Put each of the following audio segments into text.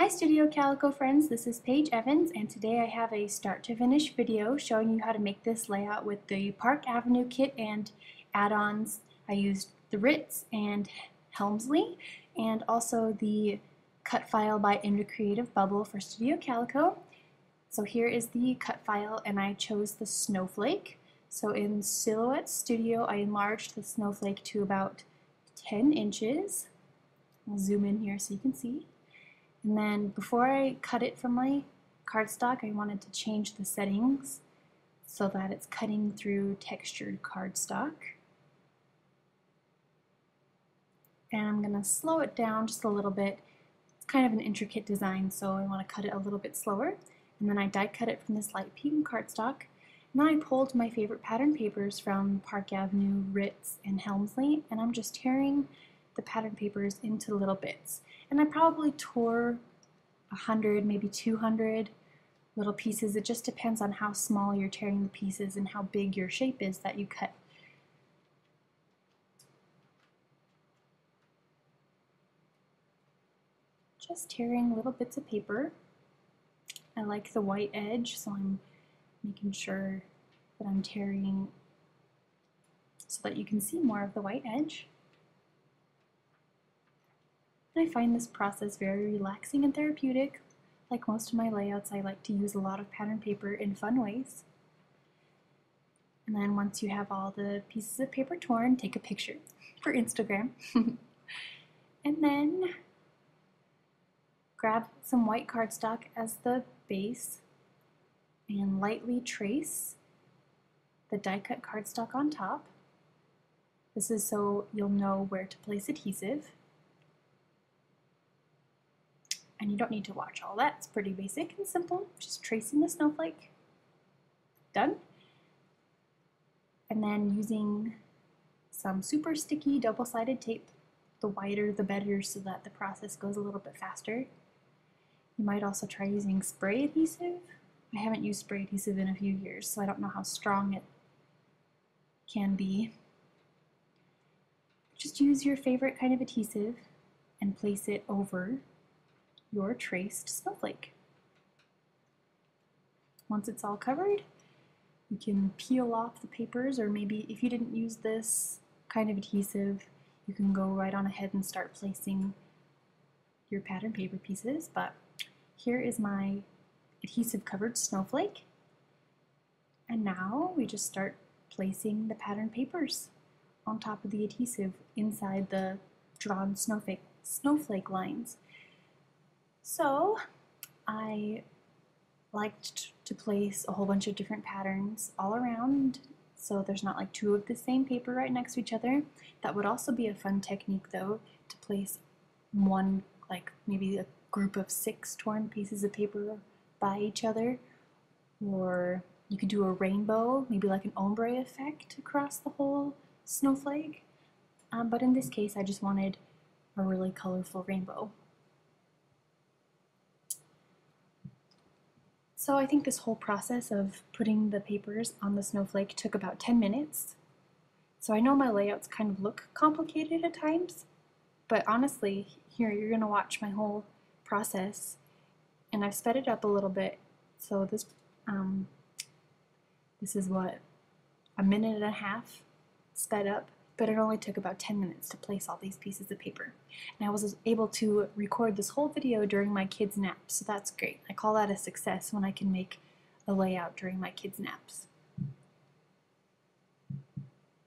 Hi Studio Calico friends, this is Paige Evans and today I have a start to finish video showing you how to make this layout with the Park Avenue kit and add-ons. I used the Ritz and Helmsley and also the cut file by Creative Bubble for Studio Calico. So here is the cut file and I chose the snowflake. So in Silhouette Studio I enlarged the snowflake to about 10 inches. I'll zoom in here so you can see. And then before I cut it from my cardstock, I wanted to change the settings so that it's cutting through textured cardstock. And I'm going to slow it down just a little bit. It's kind of an intricate design, so I want to cut it a little bit slower. And then I die cut it from this light pink cardstock. And then I pulled my favorite pattern papers from Park Avenue, Ritz, and Helmsley, and I'm just tearing the pattern papers into little bits. And I probably tore 100, maybe 200 little pieces. It just depends on how small you're tearing the pieces and how big your shape is that you cut. Just tearing little bits of paper. I like the white edge, so I'm making sure that I'm tearing so that you can see more of the white edge. I find this process very relaxing and therapeutic. Like most of my layouts, I like to use a lot of pattern paper in fun ways. And then once you have all the pieces of paper torn, take a picture for Instagram. And then grab some white cardstock as the base and lightly trace the die cut cardstock on top. This is so you'll know where to place adhesive. And you don't need to watch all that, it's pretty basic and simple, just tracing the snowflake. Done. And then using some super sticky double-sided tape, the wider the better so that the process goes a little bit faster. You might also try using spray adhesive. I haven't used spray adhesive in a few years, so I don't know how strong it can be. Just use your favorite kind of adhesive and place it over your traced snowflake. Once it's all covered, you can peel off the papers, or maybe if you didn't use this kind of adhesive, you can go right on ahead and start placing your pattern paper pieces. But here is my adhesive covered snowflake. And now we just start placing the pattern papers on top of the adhesive inside the drawn snowflake lines. So I liked to place a whole bunch of different patterns all around so there's not like two of the same paper right next to each other. That would also be a fun technique though, to place one, like maybe a group of 6 torn pieces of paper by each other. Or you could do a rainbow, maybe like an ombre effect across the whole snowflake. But in this case I just wanted a really colorful rainbow. So I think this whole process of putting the papers on the snowflake took about 10 minutes. So I know my layouts kind of look complicated at times, but honestly, here you're going to watch my whole process, and I've sped it up a little bit. So this is what, a minute and a half sped up, but it only took about 10 minutes to place all these pieces of paper. And I was able to record this whole video during my kids' naps, so that's great. I call that a success when I can make a layout during my kids' naps.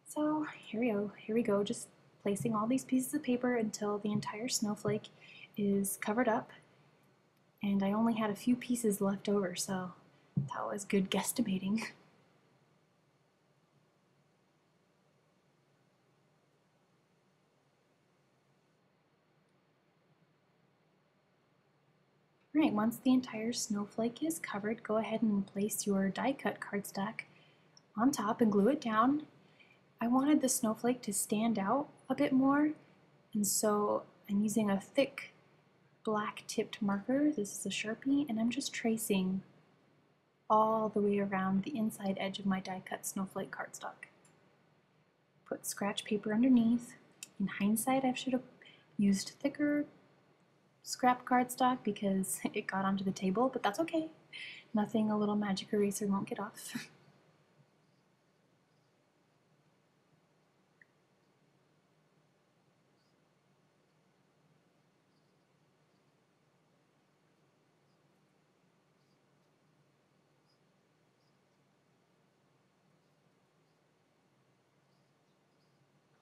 So here we go, just placing all these pieces of paper until the entire snowflake is covered up. And I only had a few pieces left over, so that was good guesstimating. Alright, once the entire snowflake is covered, go ahead and place your die cut cardstock on top and glue it down. I wanted the snowflake to stand out a bit more, and so I'm using a thick black tipped marker. This is a Sharpie, and I'm just tracing all the way around the inside edge of my die cut snowflake cardstock. Put scratch paper underneath. In hindsight, I should have used thicker scrap cardstock because it got onto the table, but that's okay. Nothing a little magic eraser won't get off.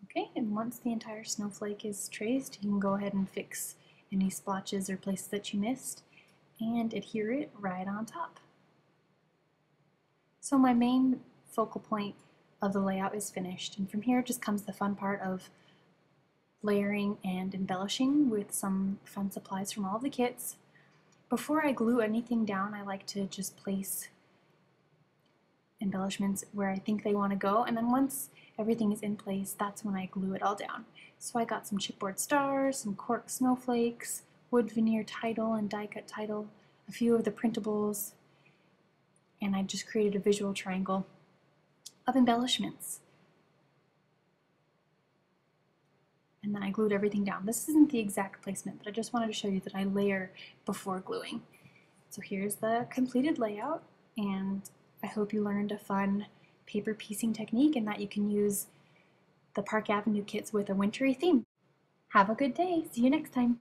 Okay, and once the entire snowflake is traced, you can go ahead and fix any splotches or places that you missed and adhere it right on top. So my main focal point of the layout is finished, and from here just comes the fun part of layering and embellishing with some fun supplies from all of the kits. Before I glue anything down, I like to just place embellishments where I think they want to go, and then once everything is in place, that's when I glue it all down. So I got some chipboard stars, some cork snowflakes, wood veneer title and die cut title, a few of the printables, and I just created a visual triangle of embellishments. And then I glued everything down. This isn't the exact placement, but I just wanted to show you that I layer before gluing. So here's the completed layout, and I hope you learned a fun paper piecing technique and that you can use the Park Avenue kits with a wintry theme. Have a good day. See you next time.